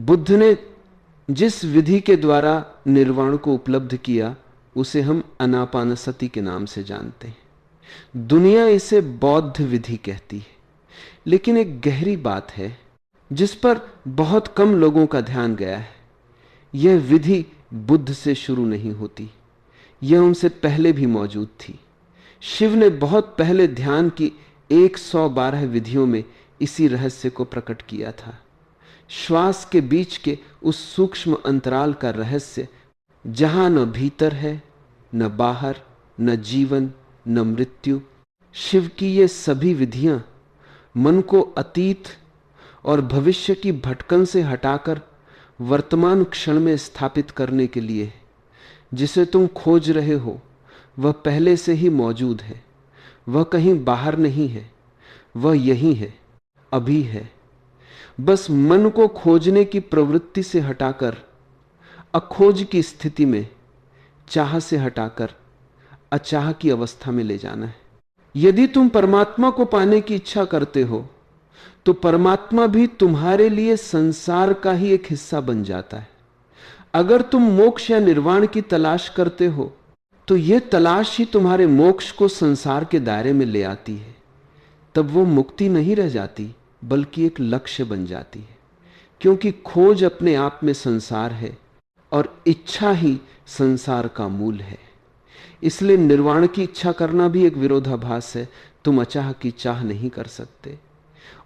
बुद्ध ने जिस विधि के द्वारा निर्वाण को उपलब्ध किया उसे हम आनापानसति के नाम से जानते हैं। दुनिया इसे बौद्ध विधि कहती है, लेकिन एक गहरी बात है जिस पर बहुत कम लोगों का ध्यान गया है। यह विधि बुद्ध से शुरू नहीं होती, यह उनसे पहले भी मौजूद थी। शिव ने बहुत पहले ध्यान की 112 विधियों में इसी रहस्य को प्रकट किया था। श्वास के बीच के उस सूक्ष्म अंतराल का रहस्य, जहां न भीतर है, न बाहर, न जीवन, न मृत्यु। शिव की ये सभी विधियां मन को अतीत और भविष्य की भटकन से हटाकर वर्तमान क्षण में स्थापित करने के लिए है। जिसे तुम खोज रहे हो वह पहले से ही मौजूद है, वह कहीं बाहर नहीं है, वह यही है, अभी है। बस मन को खोजने की प्रवृत्ति से हटाकर, अखोज की स्थिति में, चाह से हटाकर अचाह की अवस्था में ले जाना है। यदि तुम परमात्मा को पाने की इच्छा करते हो तो परमात्मा भी तुम्हारे लिए संसार का ही एक हिस्सा बन जाता है। अगर तुम मोक्ष या निर्वाण की तलाश करते हो तो यह तलाश ही तुम्हारे मोक्ष को संसार के दायरे में ले आती है। तब वो मुक्ति नहीं रह जाती, बल्कि एक लक्ष्य बन जाती है, क्योंकि खोज अपने आप में संसार है और इच्छा ही संसार का मूल है। इसलिए निर्वाण की इच्छा करना भी एक विरोधाभास है। तुम अचाह की चाह नहीं कर सकते,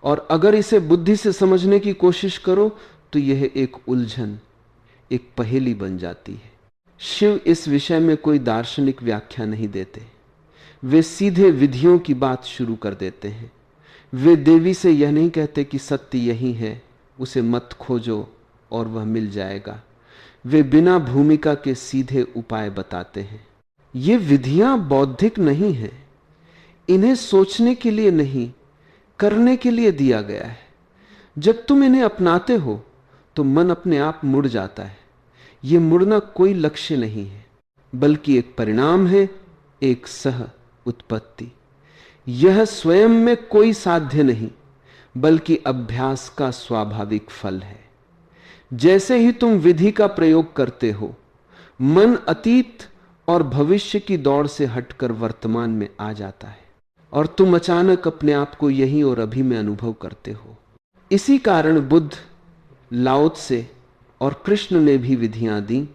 और अगर इसे बुद्धि से समझने की कोशिश करो तो यह एक उलझन, एक पहेली बन जाती है। शिव इस विषय में कोई दार्शनिक व्याख्या नहीं देते, वे सीधे विधियों की बात शुरू कर देते हैं। वे देवी से यह नहीं कहते कि सत्य यही है, उसे मत खोजो और वह मिल जाएगा। वे बिना भूमिका के सीधे उपाय बताते हैं। ये विधियां बौद्धिक नहीं हैं, इन्हें सोचने के लिए नहीं, करने के लिए दिया गया है। जब तुम इन्हें अपनाते हो तो मन अपने आप मुड़ जाता है। यह मुड़ना कोई लक्ष्य नहीं है, बल्कि एक परिणाम है, एक सह उत्पत्ति। यह स्वयं में कोई साध्य नहीं, बल्कि अभ्यास का स्वाभाविक फल है। जैसे ही तुम विधि का प्रयोग करते हो, मन अतीत और भविष्य की दौड़ से हटकर वर्तमान में आ जाता है और तुम अचानक अपने आप को यहीं और अभी में अनुभव करते हो। इसी कारण बुद्ध, लाओ त्से और कृष्ण ने भी विधियां दी,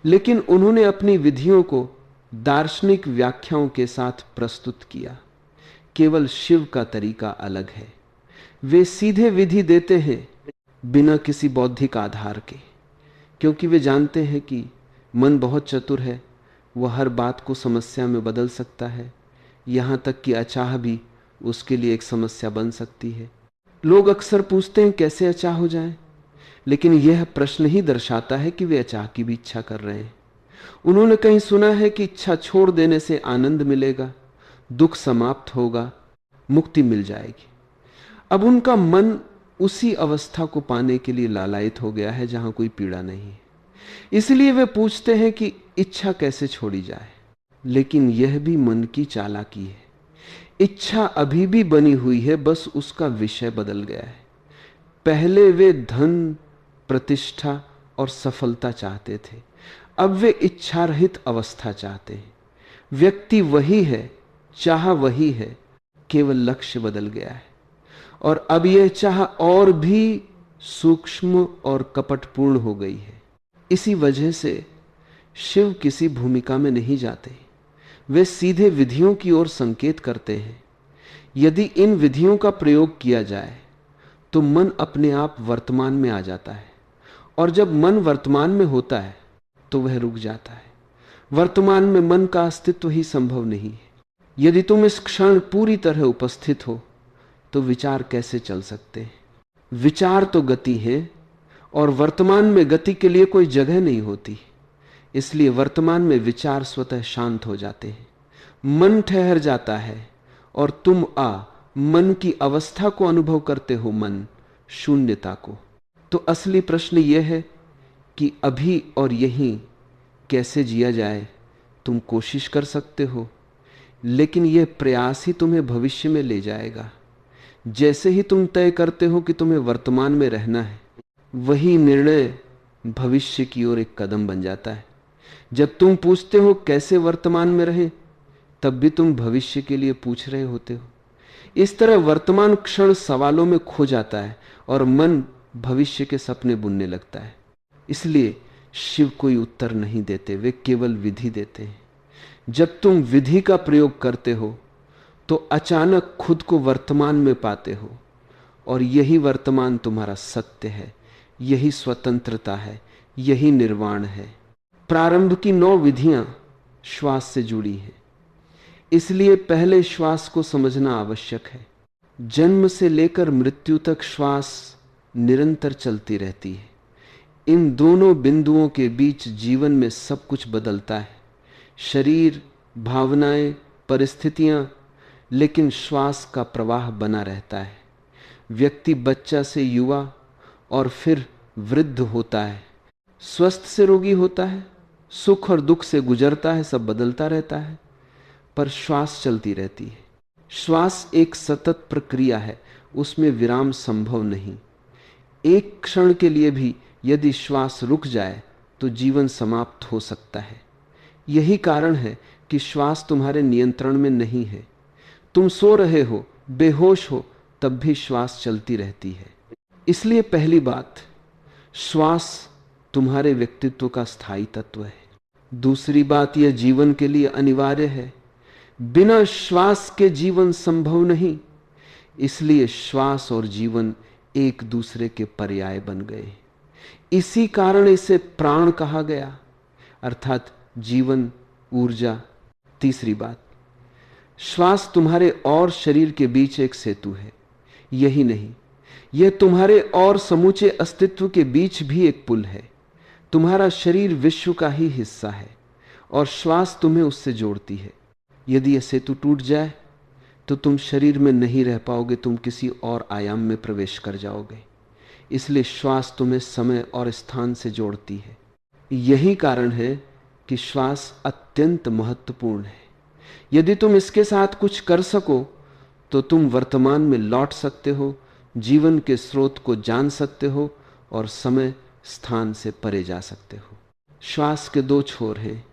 लेकिन उन्होंने अपनी विधियों को दार्शनिक व्याख्याओं के साथ प्रस्तुत किया। केवल शिव का तरीका अलग है। वे सीधे विधि देते हैं बिना किसी बौद्धिक आधार के, क्योंकि वे जानते हैं कि मन बहुत चतुर है, वह हर बात को समस्या में बदल सकता है। यहां तक कि अचाह भी उसके लिए एक समस्या बन सकती है। लोग अक्सर पूछते हैं कैसे अचाह हो जाए, लेकिन यह प्रश्न ही दर्शाता है कि वे अचाह की भी इच्छा कर रहे हैं। उन्होंने कहीं सुना है कि इच्छा छोड़ देने से आनंद मिलेगा, दुख समाप्त होगा, मुक्ति मिल जाएगी। अब उनका मन उसी अवस्था को पाने के लिए लालायित हो गया है जहां कोई पीड़ा नहीं है। इसलिए वे पूछते हैं कि इच्छा कैसे छोड़ी जाए। लेकिन यह भी मन की चालाकी है। इच्छा अभी भी बनी हुई है, बस उसका विषय बदल गया है। पहले वे धन, प्रतिष्ठा और सफलता चाहते थे, अब वे इच्छा रहित अवस्था चाहते हैं। व्यक्ति वही है, चाह वही है, केवल लक्ष्य बदल गया है। और अब यह चाह और भी सूक्ष्म और कपटपूर्ण हो गई है। इसी वजह से शिव किसी भूमिका में नहीं जाते, वे सीधे विधियों की ओर संकेत करते हैं। यदि इन विधियों का प्रयोग किया जाए तो मन अपने आप वर्तमान में आ जाता है, और जब मन वर्तमान में होता है तो वह रुक जाता है। वर्तमान में मन का अस्तित्व ही संभव नहीं है। यदि तुम इस क्षण पूरी तरह उपस्थित हो तो विचार कैसे चल सकते हैं? विचार तो गति है, और वर्तमान में गति के लिए कोई जगह नहीं होती। इसलिए वर्तमान में विचार स्वतः शांत हो जाते हैं, मन ठहर जाता है और तुम मन की अवस्था को अनुभव करते हो, मन शून्यता को। तो असली प्रश्न यह है कि अभी और यहीं कैसे जिया जाए। तुम कोशिश कर सकते हो, लेकिन यह प्रयास ही तुम्हें भविष्य में ले जाएगा। जैसे ही तुम तय करते हो कि तुम्हें वर्तमान में रहना है, वही निर्णय भविष्य की ओर एक कदम बन जाता है। जब तुम पूछते हो कैसे वर्तमान में रहें, तब भी तुम भविष्य के लिए पूछ रहे होते हो। इस तरह वर्तमान क्षण सवालों में खो जाता है और मन भविष्य के सपने बुनने लगता है। इसलिए शिव कोई उत्तर नहीं देते, वे केवल विधि देते हैं। जब तुम विधि का प्रयोग करते हो तो अचानक खुद को वर्तमान में पाते हो, और यही वर्तमान तुम्हारा सत्य है, यही स्वतंत्रता है, यही निर्वाण है। प्रारंभ की 9 विधियां श्वास से जुड़ी हैं, इसलिए पहले श्वास को समझना आवश्यक है। जन्म से लेकर मृत्यु तक श्वास निरंतर चलती रहती है। इन दोनों बिंदुओं के बीच जीवन में सब कुछ बदलता है, शरीर, भावनाएं, परिस्थितियां, लेकिन श्वास का प्रवाह बना रहता है। व्यक्ति बच्चा से युवा और फिर वृद्ध होता है, स्वस्थ से रोगी होता है, सुख और दुख से गुजरता है, सब बदलता रहता है, पर श्वास चलती रहती है। श्वास एक सतत प्रक्रिया है, उसमें विराम संभव नहीं। एक क्षण के लिए भी यदि श्वास रुक जाए तो जीवन समाप्त हो सकता है। यही कारण है कि श्वास तुम्हारे नियंत्रण में नहीं है। तुम सो रहे हो, बेहोश हो, तब भी श्वास चलती रहती है। इसलिए पहली बात, श्वास तुम्हारे व्यक्तित्व का स्थायी तत्व है। दूसरी बात, यह जीवन के लिए अनिवार्य है। बिना श्वास के जीवन संभव नहीं, इसलिए श्वास और जीवन एक दूसरे के पर्याय बन गए। इसी कारण इसे प्राण कहा गया, अर्थात जीवन, ऊर्जा। तीसरी बात, श्वास तुम्हारे और शरीर के बीच एक सेतु है। यही नहीं, यह तुम्हारे और समूचे अस्तित्व के बीच भी एक पुल है। तुम्हारा शरीर विश्व का ही हिस्सा है और श्वास तुम्हें उससे जोड़ती है। यदि यह सेतु टूट जाए तो तुम शरीर में नहीं रह पाओगे, तुम किसी और आयाम में प्रवेश कर जाओगे। इसलिए श्वास तुम्हें समय और स्थान से जोड़ती है। यही कारण है कि श्वास अत्यंत महत्वपूर्ण है। यदि तुम इसके साथ कुछ कर सको तो तुम वर्तमान में लौट सकते हो, जीवन के स्रोत को जान सकते हो और समय स्थान से परे जा सकते हो। श्वास के 2 छोर हैं,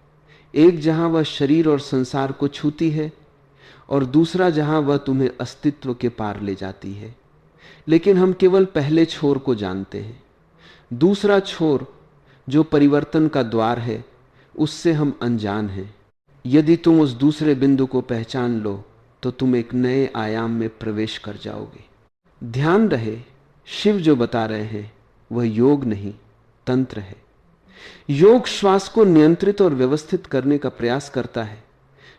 एक जहां वह शरीर और संसार को छूती है और दूसरा जहां वह तुम्हें अस्तित्व के पार ले जाती है। लेकिन हम केवल पहले छोर को जानते हैं। दूसरा छोर जो परिवर्तन का द्वार है, उससे हम अनजान हैं। यदि तुम उस दूसरे बिंदु को पहचान लो तो तुम एक नए आयाम में प्रवेश कर जाओगे। ध्यान रहे, शिव जो बता रहे हैं वह योग नहीं, तंत्र है। योग श्वास को नियंत्रित और व्यवस्थित करने का प्रयास करता है,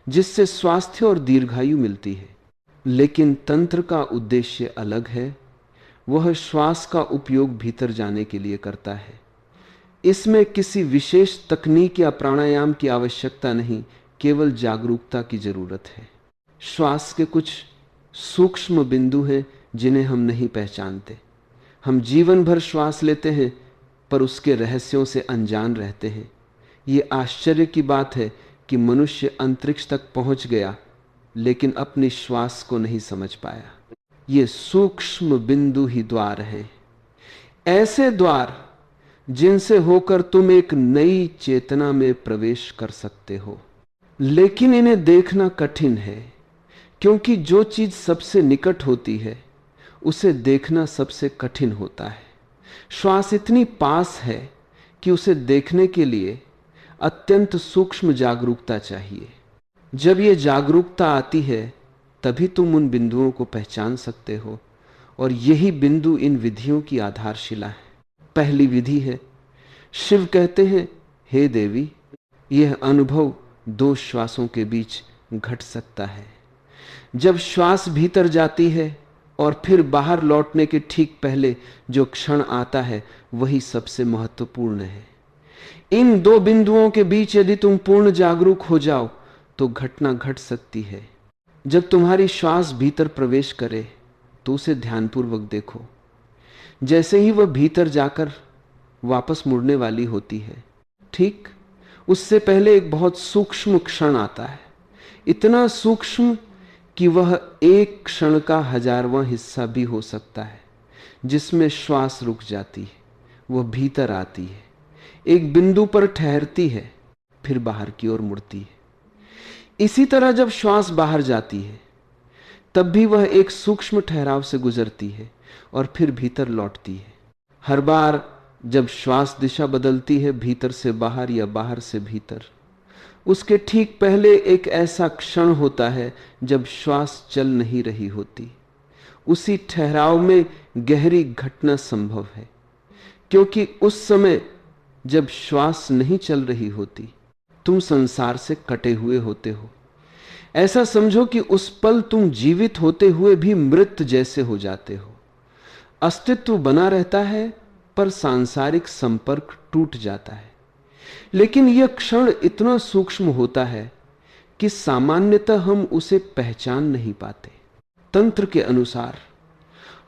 जिससे स्वास्थ्य और दीर्घायु मिलती है। लेकिन तंत्र का उद्देश्य अलग है। वह श्वास का उपयोग भीतर जाने के लिए करता है। इसमें किसी विशेष तकनीक या प्राणायाम की आवश्यकता नहीं, केवल जागरूकता की जरूरत है। श्वास के कुछ सूक्ष्म बिंदु हैं जिन्हें हम नहीं पहचानते। हम जीवन भर श्वास लेते हैं पर उसके रहस्यों से अनजान रहते हैं। ये आश्चर्य की बात है कि मनुष्य अंतरिक्ष तक पहुंच गया लेकिन अपनी श्वास को नहीं समझ पाया। ये सूक्ष्म बिंदु ही द्वार हैं, ऐसे द्वार जिनसे होकर तुम एक नई चेतना में प्रवेश कर सकते हो। लेकिन इन्हें देखना कठिन है, क्योंकि जो चीज सबसे निकट होती है उसे देखना सबसे कठिन होता है। श्वास इतनी पास है कि उसे देखने के लिए अत्यंत सूक्ष्म जागरूकता चाहिए। जब यह जागरूकता आती है तभी तुम उन बिंदुओं को पहचान सकते हो, और यही बिंदु इन विधियों की आधारशिला है। पहली विधि है, शिव कहते हैं, हे देवी, यह अनुभव 2 श्वासों के बीच घट सकता है। जब श्वास भीतर जाती है और फिर बाहर लौटने के ठीक पहले जो क्षण आता है वही सबसे महत्वपूर्ण है। इन 2 बिंदुओं के बीच यदि तुम पूर्ण जागरूक हो जाओ तो घटना घट सकती है। जब तुम्हारी श्वास भीतर प्रवेश करे तो उसे ध्यानपूर्वक देखो। जैसे ही वह भीतर जाकर वापस मुड़ने वाली होती है, ठीक उससे पहले एक बहुत सूक्ष्म क्षण आता है, इतना सूक्ष्म कि वह एक क्षण का 1000वां हिस्सा भी हो सकता है, जिसमें श्वास रुक जाती है वह भीतर आती है, एक बिंदु पर ठहरती है, फिर बाहर की ओर मुड़ती है। इसी तरह जब श्वास बाहर जाती है तब भी वह एक सूक्ष्म ठहराव से गुजरती है और फिर भीतर लौटती है। हर बार जब श्वास दिशा बदलती है, भीतर से बाहर या बाहर से भीतर, उसके ठीक पहले एक ऐसा क्षण होता है जब श्वास चल नहीं रही होती। उसी ठहराव में गहरी घटना संभव है, क्योंकि उस समय जब श्वास नहीं चल रही होती, तुम संसार से कटे हुए होते हो। ऐसा समझो कि उस पल तुम जीवित होते हुए भी मृत जैसे हो जाते हो। अस्तित्व बना रहता है पर सांसारिक संपर्क टूट जाता है। लेकिन यह क्षण इतना सूक्ष्म होता है कि सामान्यतः हम उसे पहचान नहीं पाते। तंत्र के अनुसार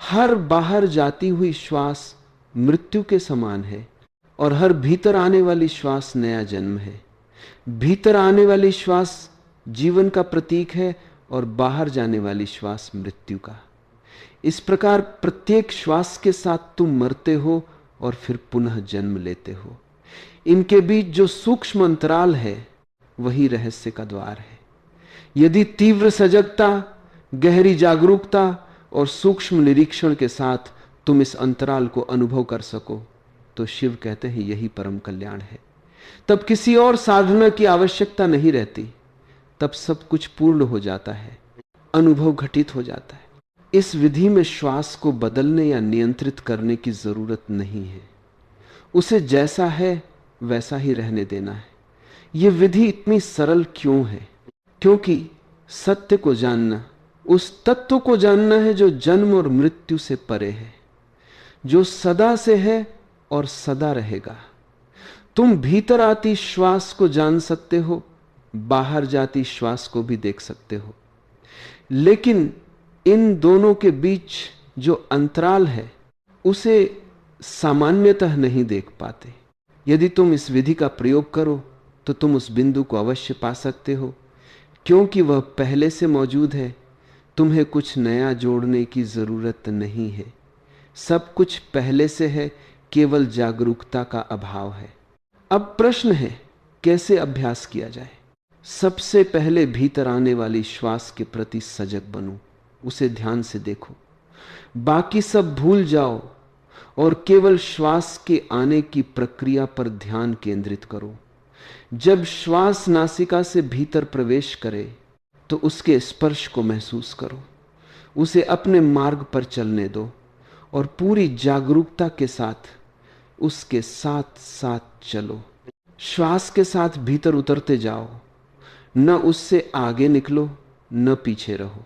हर बाहर जाती हुई श्वास मृत्यु के समान है और हर भीतर आने वाली श्वास नया जन्म है। भीतर आने वाली श्वास जीवन का प्रतीक है और बाहर जाने वाली श्वास मृत्यु का। इस प्रकार प्रत्येक श्वास के साथ तुम मरते हो और फिर पुनः जन्म लेते हो। इनके बीच जो सूक्ष्म अंतराल है वही रहस्य का द्वार है। यदि तीव्र सजगता, गहरी जागरूकता और सूक्ष्म निरीक्षण के साथ तुम इस अंतराल को अनुभव कर सको तो शिव कहते हैं यही परम कल्याण है। तब किसी और साधना की आवश्यकता नहीं रहती, तब सब कुछ पूर्ण हो जाता है, अनुभव घटित हो जाता है। इस विधि में श्वास को बदलने या नियंत्रित करने की जरूरत नहीं है, उसे जैसा है वैसा ही रहने देना है। यह विधि इतनी सरल क्यों है? क्योंकि सत्य को जानना उस तत्व को जानना है जो जन्म और मृत्यु से परे है, जो सदा से है और सदा रहेगा। तुम भीतर आती श्वास को जान सकते हो, बाहर जाती श्वास को भी देख सकते हो, लेकिन इन दोनों के बीच जो अंतराल है उसे सामान्यतः नहीं देख पाते। यदि तुम इस विधि का प्रयोग करो तो तुम उस बिंदु को अवश्य पा सकते हो, क्योंकि वह पहले से मौजूद है। तुम्हें कुछ नया जोड़ने की जरूरत नहीं है, सब कुछ पहले से है, केवल जागरूकता का अभाव है। अब प्रश्न है कैसे अभ्यास किया जाए। सबसे पहले भीतर आने वाली श्वास के प्रति सजग बनो, उसे ध्यान से देखो, बाकी सब भूल जाओ और केवल श्वास के आने की प्रक्रिया पर ध्यान केंद्रित करो। जब श्वास नासिका से भीतर प्रवेश करे तो उसके स्पर्श को महसूस करो, उसे अपने मार्ग पर चलने दो और पूरी जागरूकता के साथ उसके साथ साथ चलो। श्वास के साथ भीतर उतरते जाओ, न उससे आगे निकलो न पीछे रहो,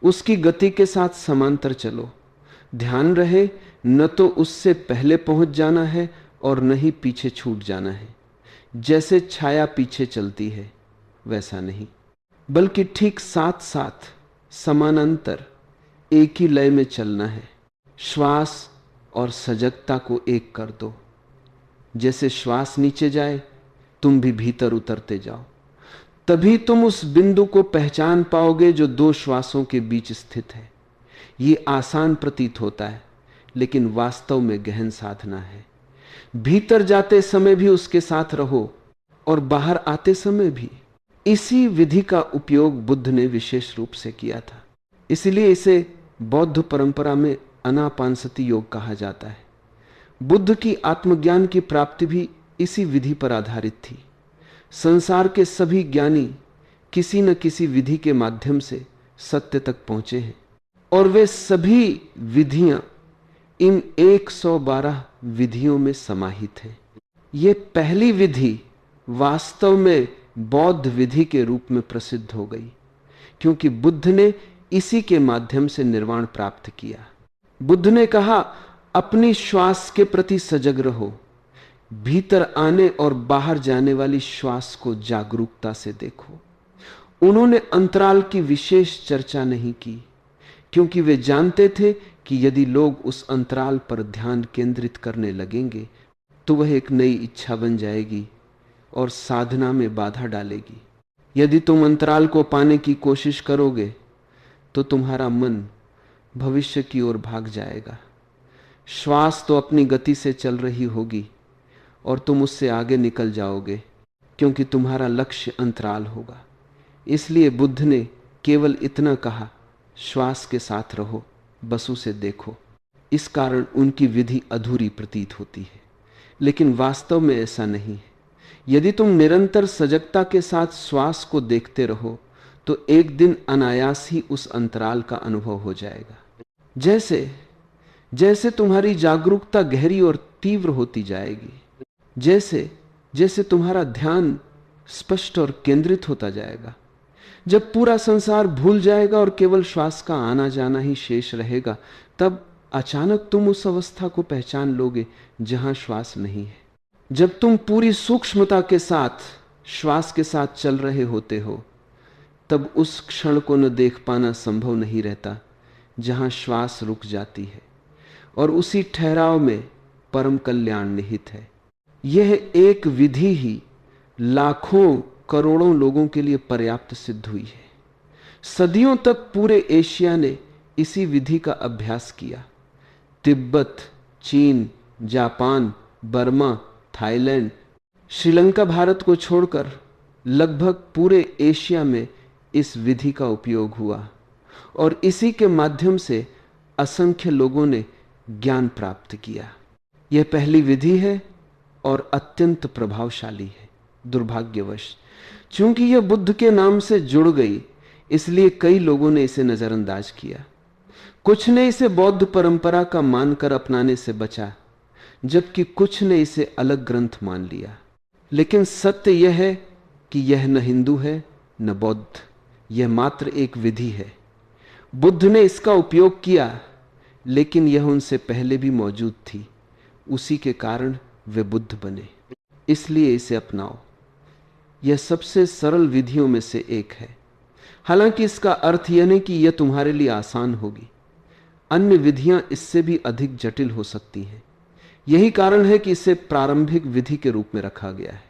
उसकी गति के साथ समांतर चलो। ध्यान रहे न तो उससे पहले पहुंच जाना है और न ही पीछे छूट जाना है। जैसे छाया पीछे चलती है वैसा नहीं, बल्कि ठीक साथ साथ समानांतर एक ही लय में चलना है। श्वास और सजगता को एक कर दो। जैसे श्वास नीचे जाए तुम भी भीतर उतरते जाओ, तभी तुम उस बिंदु को पहचान पाओगे जो दो श्वासों के बीच स्थित है। ये आसान प्रतीत होता है लेकिन वास्तव में गहन साधना है। भीतर जाते समय भी उसके साथ रहो और बाहर आते समय भी। इसी विधि का उपयोग बुद्ध ने विशेष रूप से किया था, इसलिए इसे बौद्ध परंपरा में आनापानसति योग कहा जाता है। बुद्ध की आत्मज्ञान की प्राप्ति भी इसी विधि पर आधारित थी। संसार के सभी ज्ञानी किसी न किसी विधि के माध्यम से सत्य तक पहुंचे हैं और वे सभी विधियां इन 112 विधियों में समाहित है। ये पहली विधि वास्तव में बौद्ध विधि के रूप में प्रसिद्ध हो गई, क्योंकि बुद्ध ने इसी के माध्यम से निर्वाण प्राप्त किया। बुद्ध ने कहा, अपनी श्वास के प्रति सजग रहो, भीतर आने और बाहर जाने वाली श्वास को जागरूकता से देखो। उन्होंने अंतराल की विशेष चर्चा नहीं की, क्योंकि वे जानते थे कि यदि लोग उस अंतराल पर ध्यान केंद्रित करने लगेंगे तो वह एक नई इच्छा बन जाएगी और साधना में बाधा डालेगी। यदि तुम अंतराल को पाने की कोशिश करोगे तो तुम्हारा मन भविष्य की ओर भाग जाएगा। श्वास तो अपनी गति से चल रही होगी और तुम उससे आगे निकल जाओगे, क्योंकि तुम्हारा लक्ष्य अंतराल होगा। इसलिए बुद्ध ने केवल इतना कहा, श्वास के साथ रहो, बस उसे देखो। इस कारण उनकी विधि अधूरी प्रतीत होती है, लेकिन वास्तव में ऐसा नहीं है। यदि तुम निरंतर सजगता के साथ श्वास को देखते रहो तो एक दिन अनायास ही उस अंतराल का अनुभव हो जाएगा। जैसे जैसे तुम्हारी जागरूकता गहरी और तीव्र होती जाएगी, जैसे जैसे तुम्हारा ध्यान स्पष्ट और केंद्रित होता जाएगा, जब पूरा संसार भूल जाएगा और केवल श्वास का आना जाना ही शेष रहेगा, तब अचानक तुम उस अवस्था को पहचान लोगे जहां श्वास नहीं है। जब तुम पूरी सूक्ष्मता के साथ श्वास के साथ चल रहे होते हो, तब उस क्षण को न देख पाना संभव नहीं रहता जहां श्वास रुक जाती है, और उसी ठहराव में परम कल्याण निहित है। यह एक विधि ही लाखों करोड़ों लोगों के लिए पर्याप्त सिद्ध हुई है। सदियों तक पूरे एशिया ने इसी विधि का अभ्यास किया। तिब्बत, चीन, Japan, Burma, Thailand, Sri Lanka, Bharat को छोड़कर लगभग पूरे एशिया में इस विधि का उपयोग हुआ, और इसी के माध्यम से असंख्य लोगों ने ज्ञान प्राप्त किया। यह पहली विधि है और अत्यंत प्रभावशाली है। दुर्भाग्यवश चूंकि यह बुद्ध के नाम से जुड़ गई, इसलिए कई लोगों ने इसे नजरअंदाज किया। कुछ ने इसे बौद्ध परंपरा का मानकर अपनाने से बचा, जबकि कुछ ने इसे अलग ग्रंथ मान लिया। लेकिन सत्य यह है कि यह न हिंदू है न बौद्ध, यह मात्र एक विधि है। बुद्ध ने इसका उपयोग किया, लेकिन यह उनसे पहले भी मौजूद थी। उसी के कारण वे बुद्ध बने। इसलिए इसे अपनाओ। यह सबसे सरल विधियों में से एक है। हालांकि इसका अर्थ यह नहीं कि यह तुम्हारे लिए आसान होगी। अन्य विधियां इससे भी अधिक जटिल हो सकती हैं। यही कारण है कि इसे प्रारंभिक विधि के रूप में रखा गया है।